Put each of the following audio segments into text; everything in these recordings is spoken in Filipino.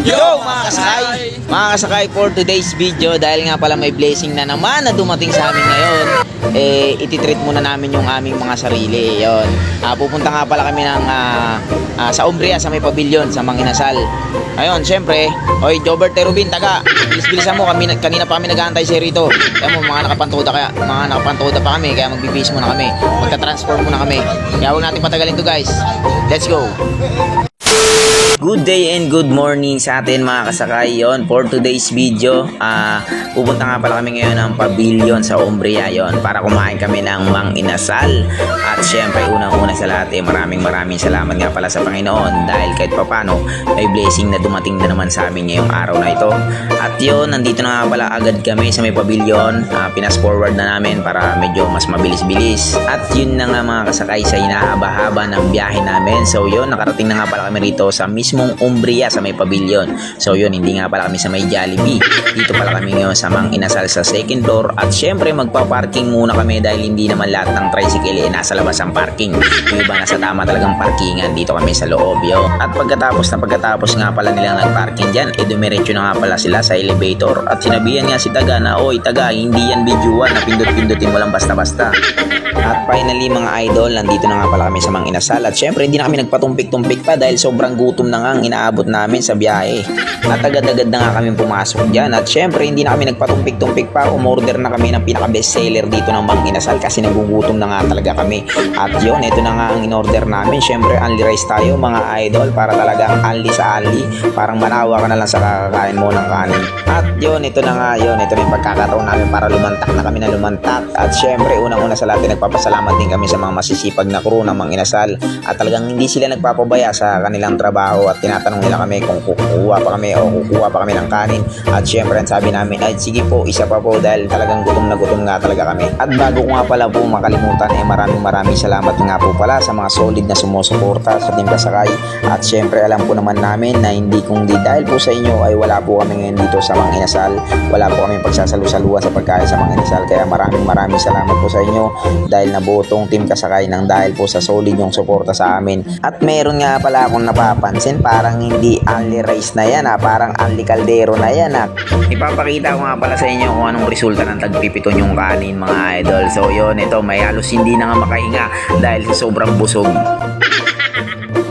Yo mga kasakay for today's video, dahil nga pala may blessing na naman na dumating sa amin ngayon, ititreat muna namin yung aming mga sarili. Yon. Pupunta nga pala kami ng sa Umbria, sa may pavilion, sa Manginasal. Ayun, syempre, oy Jobert Terubin, taga, bilis-bilisan mo, kanina pa kami nag-aantay sa rito. Kaya mo, mga nakapantoda pa kami, kaya magbibihis muna kami, magta-transform muna kami. Kaya huwag natin patagalin to, guys. Let's go. Good day and good morning sa atin mga kasakay. Yon, for today's video, pupunta nga pala kami ngayon ng pavilion sa Umbria, yon, para kumain kami ng Manginasal. At syempre, unang-una sa lahat, maraming salamat nga pala sa Panginoon, dahil kahit papano may blessing na dumating na naman sa amin ngayong araw na ito. At yon, nandito na nga pala agad kami sa may pavilion. Pinas forward na namin para medyo mas mabilis-bilis. At yun na nga mga kasakay, sa hinahaba-haba ng biyahe namin. So yon, nakarating na nga pala kami rito sa mismong Umbria sa may pavilion. So yun, hindi nga pala kami sa may Jollibee. Dito pala kami ngayon sa Manginasal sa second floor. At syempre magpa-parking muna kami, dahil hindi naman lahat ng tricycle nasa labas ang parking. Yung iba nasa tama talagang parkingan, dito kami sa loob. Yo. At pagkatapos nga pala nilang nag-parking dyan, dumiretso na nga pala sila sa elevator. At sinabihan nga si Taga na, oy Taga, hindi yan videoan na pindot-pindutin mo lang basta-basta. At finally mga idol, nandito na nga pala kami sa Manginasal. At syempre hindi na kami nagpatumpik-tumpik pa, dahil sobrang gutom na nga ang inaabot namin sa biyahe. At agad-agad na nga kami pumasok dyan. At syempre hindi na kami nagpatumpik-tumpik pa, umorder na kami ng pinaka-bestseller dito ng Manginasal, kasi nagugutom na nga talaga kami. At yun, ito na nga ang in-order namin. Syempre only rice tayo mga idol, para talagang only sa only, parang manawa ka na lang sa kakakain mo ng kanin. At yun, ito na nga yun, ito na yung pagkakataon namin para lumantak na kami na lumantak. At syempre unang-una sa lahat, nagpapasalamat din kami sa mga masisipag na crew ng Manginasal. At talagang hindi sila nagpapabaya sa kanilang trabaho, at tinatanong nila kami kung kukuha pa kami ng kanin. At syempre sabi namin, ay sige po, isa pa po, dahil talagang gutom na gutom nga talaga kami. At bago ko nga pala po makalimutan, maraming salamat nga po pala sa mga solid na sumusuporta sa Team Kasakay. At syempre alam po naman namin na hindi kundi dahil po sa inyo ay wala po kami ngayon dito sa Manginasal, wala po kami pagsasalu-saluhan sa pagkain sa Manginasal. Kaya maraming salamat po sa inyo, dahil nabuo tong Team Kasakay ng dahil po sa solid yung suporta sa amin. At meron nga pala akong napapansin, parang hindi only rice na yan, parang only kaldero na yan. Ipapakita ko nga pala sa inyo kung anong resulta ng tagpipiton yung kanin mga idol. So yun, ito may halos hindi na nga makahinga dahil sa sobrang busog.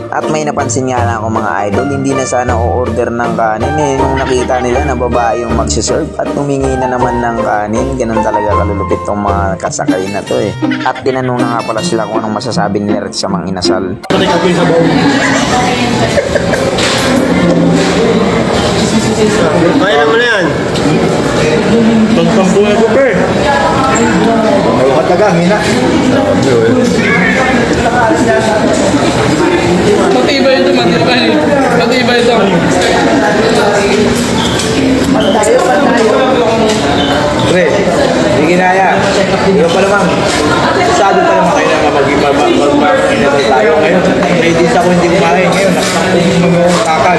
At may napansin nga lang ako mga idol, hindi na sana o-order ng kanin nung nakita nila na babae yung magsiserve at humingi na naman ng kanin. Ganun talaga kalulupit tong mga kasakay na to At tinanong na nga pala sila kung anong masasabi nila sa Manginasal. Kaya naman na yan. Pagpambuhay ko pa May kataga, hina. Matibay ito, matibay ito. Pre, hindi ginaya. Hindi pa naman. Sabi pa naman kayo na mag-inasal tayo ngayon. May dis ako hindi kumain ngayon. Nakasakong mga kakal.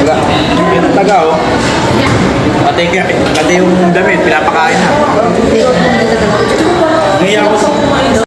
Wala. Yung taga pati yung damit, pinapakain na. Ngayon ako